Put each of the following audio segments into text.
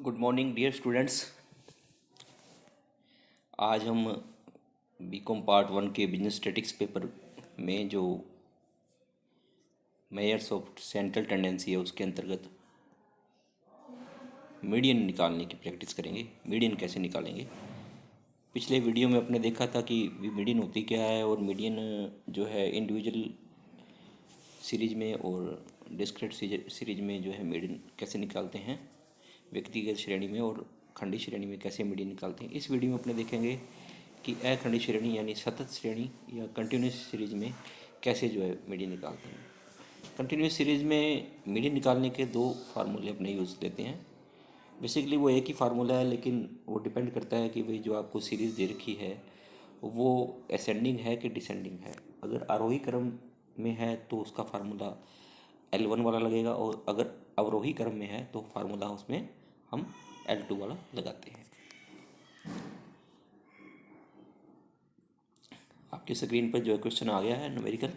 Good morning dear students. आज हम BCom part 1 के बिजनेस स्टैटिक्स पेपर में जो मेजर्स ऑफ सेंट्रल टेंडेंसी है उसके अंतर्गत मीडियन निकालने की प्रैक्टिस करेंगे। मीडियन कैसे निकालेंगे? पिछले वीडियो में अपने देखा था कि मीडियन होती क्या है और मीडियन जो है इंडिविजुअल सीरीज में और डिस्क्रीट सीरीज में जो है मीडियन कैसे निकालते हैं, व्यक्तिगत श्रेणी में और खंडी श्रेणी में कैसे मीडियन निकालते हैं। इस वीडियो में अपने देखेंगे कि अखंडी श्रेणी यानी सतत श्रेणी या कंटिन्यूस सीरीज में कैसे जो है मीडियन निकालते हैं। कंटिन्यूस सीरीज में मीडियन निकालने के दो फार्मूले अपने यूज़ लेते हैं। बेसिकली वो एक ही फार्मूला है, लेकिन वो डिपेंड करता है कि भाई जो आपको सीरीज़ दे रखी है वो असेंडिंग है कि डिसेंडिंग है। अगर आरोही क्रम में है तो उसका फार्मूला L1 वाला लगेगा, और अगर अवरोही क्रम में है तो फार्मूला उसमें हम L2 वाला लगाते हैं। आपकी स्क्रीन पर जो है क्वेश्चन आ गया है न्यूमेरिकल।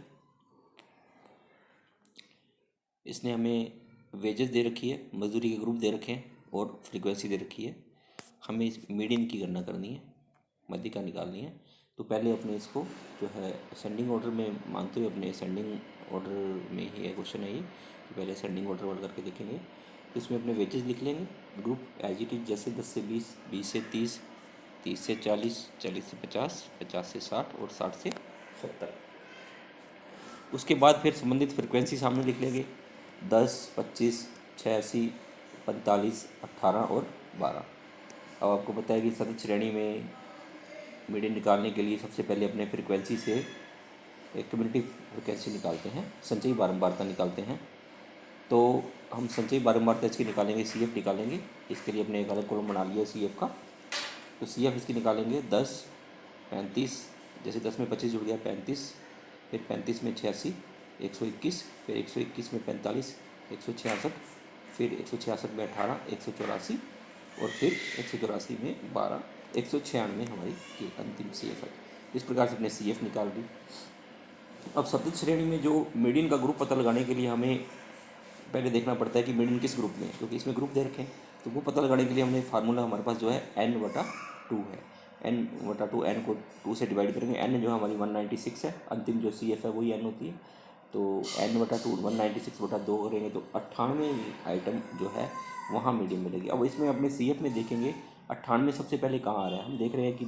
इसने हमें वेजेस दे रखी है, मजदूरी के ग्रुप दे रखे हैं और फ्रीक्वेंसी दे रखी है। हमें इस मीडियन की गणना करनी है, मध्यिका निकालनी है। तो पहले अपने इसको जो है असेंडिंग ऑर्डर में मानते हुए अपने असेंडिंग ऑर्डर में ही है क्वेश्चन है ये, तो पहले असेंडिंग ऑर्डर वर्ड करके देखेंगे। इसमें अपने वेजेस लिख लेंगे, ग्रुप एज इट इज, जैसे 10 से 20, 20 से 30, 30 से 40, 40 से 50, 50 से 60 और 60 से 70। उसके बाद फिर संबंधित फ्रिक्वेंसी सामने लिख लेंगे, 10, 25, 86, 45, 18 और 12। अब आपको पता है कि सतत श्रेणी में मीडियन निकालने के लिए सबसे पहले अपने फ्रिक्वेंसी से एक कम्युनिटी फ्रिक्वेंसी निकालते हैं, संचयी बारंबारता निकालते हैं। तो हम संचयी बारंबारता इसकी निकालेंगे, CF निकालेंगे। इसके लिए अपने एक अलग कॉलम बना लिया CF का। तो CF इसकी निकालेंगे 10, 35, जैसे 10 में 25 जुड़ गया 35, फिर 35 में 86, 121, फिर 121 में 45, 166, फिर 166 में 18, 184 और फिर 184 में 12, 196 हमारी ये अंतिम CF है। इस प्रकार से अपने CF निकाल दी। अब सतत श्रेणी में जो मीडियन का ग्रुप पता लगाने के लिए हमें पहले देखना पड़ता है कि मीडियन किस ग्रुप में है, क्योंकि इसमें ग्रुप दे रखे हैं। तो वो पता लगाने के लिए हमने फार्मूला हमारे पास जो है N/2 है। N/2, N को 2 से डिवाइड करेंगे। N जो है हमारी 196 है, अंतिम जो CF है वही N होती है। तो N/2 196/2 करेंगे तो 98 आइटम जो है वहाँ मीडियन मिलेगी। अब इसमें अपने CF में देखेंगे 98 सबसे पहले कहाँ आ रहा है। हम देख रहे हैं कि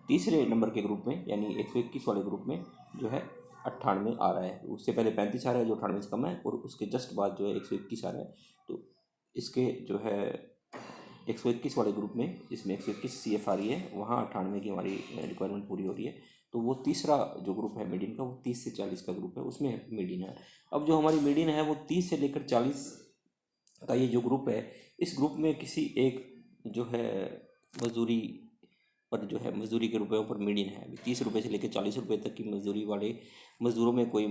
तीसरे नंबर के ग्रुप में यानी 121 वाले ग्रुप में जो है 98 आ रहा है। उससे पहले 35 आ रहा है जो 98 से कम है, और उसके जस्ट बाद जो है 121 आ रहा है। तो इसके जो है 121 वाले ग्रुप में जिसमें 121 CF आ रही है वहाँ 98 की हमारी रिक्वायरमेंट पूरी हो रही है। तो वो तीसरा जो ग्रुप है मीडियन का वो 30 से 40 का ग्रुप है, उसमें मीडियन है। अब जो हमारी मीडियन है वो 30 से लेकर 40 का ये जो ग्रुप है, इस ग्रुप में किसी एक जो है मजदूरी पर जो है मजदूरी के रुपयों पर मीडियन है। अभी 30 रुपये से लेकर 40 रुपये तक की मजदूरी वाले मजदूरों में कोई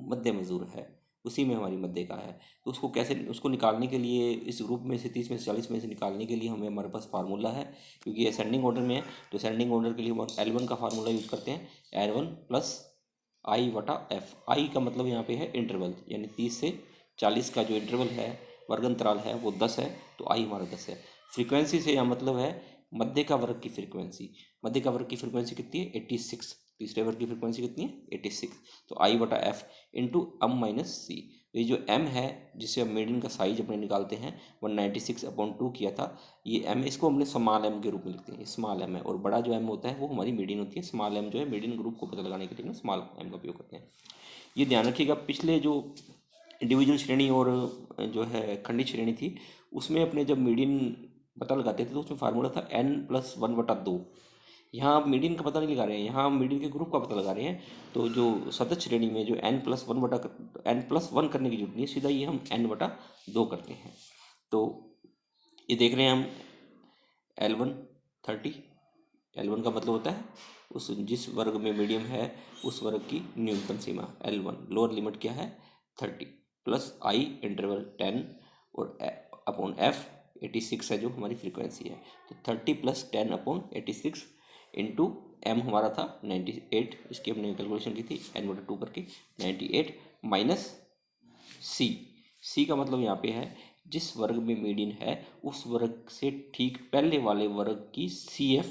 मध्य मजदूर है, उसी में हमारी मध्य का है। तो उसको कैसे, उसको निकालने के लिए इस ग्रुप में से 30 में से 40 में से निकालने के लिए हमें हमारे पास फार्मूला है, क्योंकि असेंडिंग ऑर्डर में है। तो असेंडिंग ऑर्डर के लिए हम L1 का फार्मूला यूज़ करते हैं, L1 प्लस I/F। I का मतलब यहाँ पे है इंटरवल, यानी 30 से 40 का जो इंटरवल है, वर्ग अंतराल है, वो 10 है। तो I हमारा 10 है। फ्रीक्वेंसी से यहाँ मतलब है मध्य का वर्ग की फ्रीक्वेंसी। मध्य का वर्ग की फ्रीक्वेंसी कितनी है? 86। तीसरे वर्ग की फ्रीक्वेंसी कितनी है? 86। तो I/F इंटू M-C। ये जो M है जिसे हम मीडियन का साइज अपने निकालते हैं 196/2 किया था, ये M इसको हमने स्मॉल m के रूप में लिखते हैं। स्मॉल m है, और बड़ा जो M होता है वो हमारी मीडियन होती है। स्मॉल m जो है मीडियन ग्रुप को पता लगाने के लिए हम स्मॉल m का उपयोग करते हैं। ये ध्यान रखिएगा, पिछले जो इंडिविजुअल श्रेणी और जो है खंडित श्रेणी थी उसमें अपने जब मीडियन पता लगाते थे तो उसमें फार्मूला था N+1/2। यहाँ आप मीडियन का पता नहीं लगा रहे हैं, यहाँ हम मीडियन के ग्रुप का पता लगा रहे हैं। तो जो सतत श्रेणी में जो N+1 करने की जरूरत नहीं है, सीधा ये हम N/2 करते हैं। तो ये देख रहे हैं हम L1 30। L1 का मतलब होता है उस जिस वर्ग में मीडियम है उस वर्ग की न्यूनतम सीमा। L1 लोअर लिमिट क्या है? 30 प्लस I इंटरवल 10 और अपॉन F 86 है जो हमारी फ्रीक्वेंसी है। तो 30 प्लस 10/86 इंटू M हमारा था 98, इसकी हमने कैलकुलेशन की थी N/2 करके 98 माइनस C। C का मतलब यहाँ पे है जिस वर्ग में मीडियन है उस वर्ग से ठीक पहले वाले वर्ग की CF,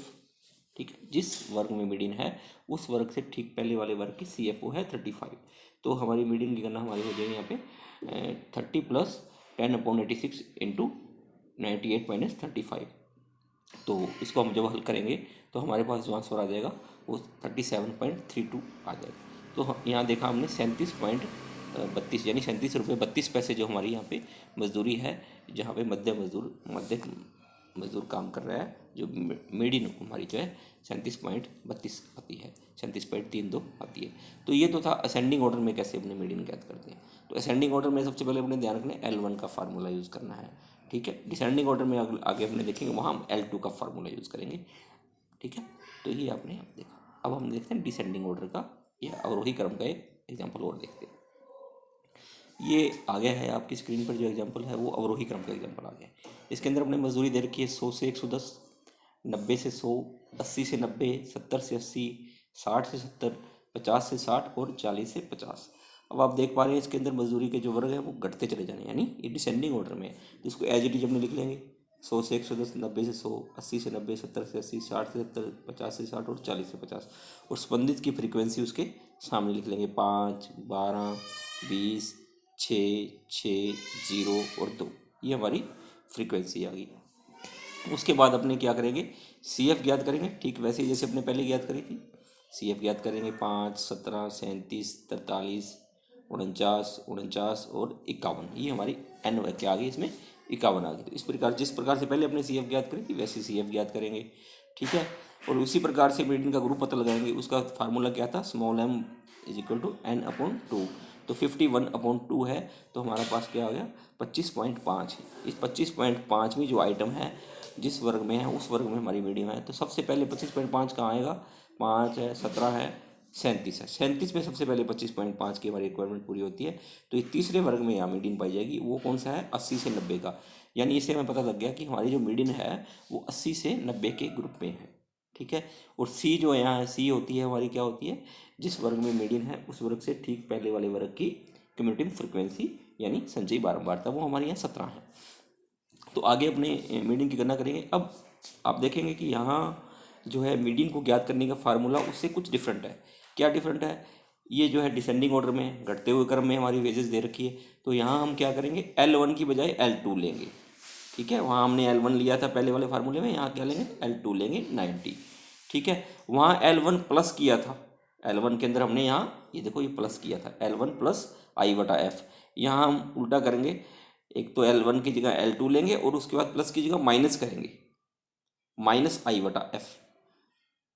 ठीक है, जिस वर्ग में मीडियन है उस वर्ग से ठीक पहले वाले वर्ग की CF वो है 35। तो हमारी मीडियन की गणना हमारी हो जाएगी यहाँ पे 30 प्लस 10/86 इंटू 98 - 35। तो इसको हम जब हल करेंगे तो हमारे पास जो आंसर आ जाएगा वो 37.32 आ जाएगा। तो यहाँ देखा हमने 37.32 यानी 37 रुपये 32 पैसे जो हमारी यहाँ पे मजदूरी है, जहाँ पे मध्य मजदूर काम कर रहा है, जो मीडियन हमारी जो है 37.32 आती है, 37.32 आती है। तो ये तो था असेंडिंग ऑर्डर में कैसे अपने मीडियन ज्ञात करते हैं। तो असेंडिंग ऑर्डर में सबसे पहले अपने ध्यान रखना L1 का फार्मूला यूज़ करना है, ठीक है। डिसेंडिंग ऑर्डर में आगे अपने देखेंगे, वहाँ हम L2 का फार्मूला यूज़ करेंगे, ठीक है। तो ये आपने अब देखा। अब हम देखते हैं डिसेंडिंग ऑर्डर का या अवरोही क्रम का एक एग्जाम्पल और देखते हैं। ये आ गया है आपकी स्क्रीन पर, जो एग्जाम्पल है वो अवरोही क्रम का एग्जाम्पल आ गया है। इसके अंदर अपने मजदूरी दे रखी है 100 से 110, 90 से 100, 80 से 90, 70 से 80, 60 से 70, 50 से 60 और 40 से 50। अब आप देख पा रहे हैं इसके अंदर मजदूरी के जो वर्ग है वो घटते चले जाने, यानी ये डिसेंडिंग ऑर्डर में है। तो इसको एज इट इज अपने लिख लेंगे 100 से 110, 90 से 100, 80 से 90, 70 से 80, 60 से 70, 50 से 60 और 40 से 50। और स्पंदित की फ्रीक्वेंसी उसके सामने लिख लेंगे 5, 12, 20, 6, 6, 0 और 2। ये हमारी फ्रीक्वेंसी आ गई। उसके बाद अपने क्या करेंगे, CF ज्ञात करेंगे, ठीक वैसे ही जैसे अपने पहले ज्ञात करी थी। CF ज्ञात करेंगे 5, 17, 37, 43, 49, 49 और 51। ये हमारी N क्या आ गई, इसमें 51 आ गई। तो इस प्रकार जिस प्रकार से पहले अपने CF ज्ञात करी थी वैसे CF ज्ञात करेंगे, ठीक है। और उसी प्रकार से मीडियन का ग्रुप पता लगाएंगे। उसका फार्मूला क्या था, m = N/2। तो 51/2 है, तो हमारे पास क्या आ गया 25.5 है। इस 25.5 जो आइटम है जिस वर्ग में है उस वर्ग में हमारी मीडियम है। तो सबसे पहले 25.5 कहाँ आएगा, 5 है, 17 है, 37 है। 37 में सबसे पहले 25.5 की हमारी रिक्वायरमेंट पूरी होती है। तो ये तीसरे वर्ग में यहाँ मीडियन पाई जाएगी, वो कौन सा है, 80 से 90 का। यानी इससे हमें पता लग गया कि हमारी जो मीडियन है वो 80 से 90 के ग्रुप में है, ठीक है। और C जो यहाँ है, C होती है हमारी क्या होती है, जिस वर्ग में मीडियन है उस वर्ग से ठीक पहले वाले वर्ग की क्यूमुलेटिव फ्रीक्वेंसी यानी संचयी बारंबारता, वो हमारे यहाँ 17 है। तो आगे अपने मीडियन की गणना करेंगे। अब आप देखेंगे कि यहाँ जो है मीडियन को ज्ञात करने का फार्मूला उससे कुछ डिफरेंट है। क्या डिफरेंट है, ये जो है डिसेंडिंग ऑर्डर में घटते हुए क्रम में हमारी वेजेस दे रखी है। तो यहाँ हम क्या करेंगे, L1 की बजाय L2 लेंगे, ठीक है। वहाँ हमने L1 लिया था पहले वाले फार्मूले में, यहाँ क्या लेंगे L2 लेंगे 90, ठीक है। वहाँ L1 प्लस किया था, L1 के अंदर हमने यहाँ ये देखो ये प्लस किया था L1 प्लस I/F। यहाँ हम उल्टा करेंगे, एक तो L1 की जगह L2 लेंगे और उसके बाद प्लस की जगह माइनस करेंगे, -I/F।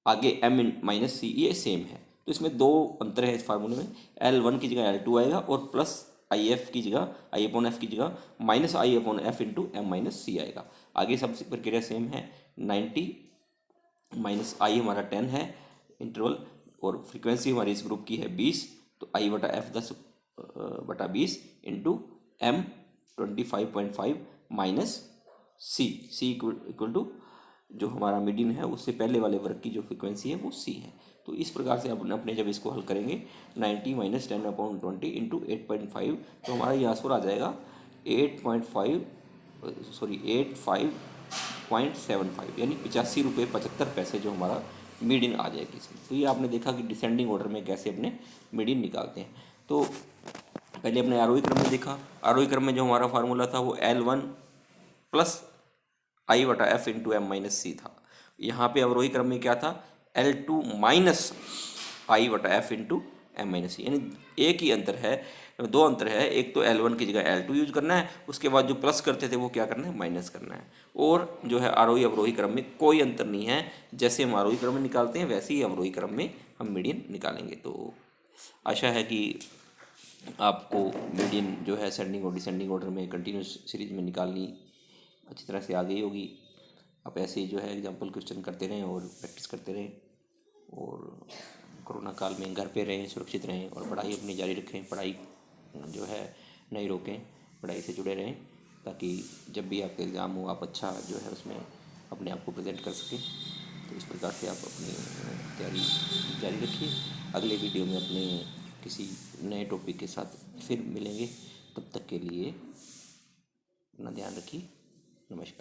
आगे M-C ये सेम है। तो इसमें दो अंतर है इस फार्मूले में, L1 की जगह L2 आएगा और प्लस IF की जगह I/F की जगह -I/F इंटू M-C आएगा। आगे सब प्रक्रिया सेम है। 90 माइनस I हमारा 10 है इंटरवल, और फ्रीक्वेंसी हमारी इस ग्रुप की है 20। तो I/F 10/20 into M 25.5 minus C equal to जो हमारा मीडियन है उससे पहले वाले वर्ग की जो फ्रीक्वेंसी है वो C है। तो इस प्रकार से अपने जब इसको हल करेंगे 90 - 10/20 इंटू 8.5, तो हमारा ये आंसर आ जाएगा 85.75 यानी 85 रुपये 75 पैसे जो हमारा मीडियन आ जाएगी इसमें। तो ये आपने देखा कि डिसेंडिंग ऑर्डर में कैसे अपने मीडियन निकालते हैं। तो पहले अपने आरोही क्रम में देखा, आरोही क्रम में जो हमारा फार्मूला था वो L1 plus I/F into M-C था। यहाँ पे अवरोही क्रम में क्या था, L2 minus I/F into M-C, यानी एक ही अंतर है, दो अंतर है। एक तो L1 की जगह L2 यूज करना है, उसके बाद जो प्लस करते थे वो क्या करना है, माइनस करना है। और जो है आरोही अवरोही क्रम में कोई अंतर नहीं है, जैसे हम आरोही क्रम में निकालते हैं वैसे ही अवरोही क्रम में हम मीडियन निकालेंगे। तो आशा है कि आपको मीडियन जो है असेंडिंग और डिसेंडिंग ऑर्डर में कंटिन्यूस सीरीज में निकालनी अच्छी तरह से आ गई होगी। आप ऐसे ही जो है एग्जाम्पल क्वेश्चन करते रहें और प्रैक्टिस करते रहें, और कोरोना काल में घर पे रहें, सुरक्षित रहें और पढ़ाई अपनी जारी रखें। पढ़ाई जो है नहीं रोकें, पढ़ाई से जुड़े रहें, ताकि जब भी आपका एग्ज़ाम हो आप अच्छा जो है उसमें अपने आप को प्रेजेंट कर सकें। तो इस प्रकार से आप अपनी तैयारी जारी रखिए। अगले वीडियो में अपने किसी नए टॉपिक के साथ फिर मिलेंगे, तब तक के लिए अपना ध्यान रखिए। नमस्कार।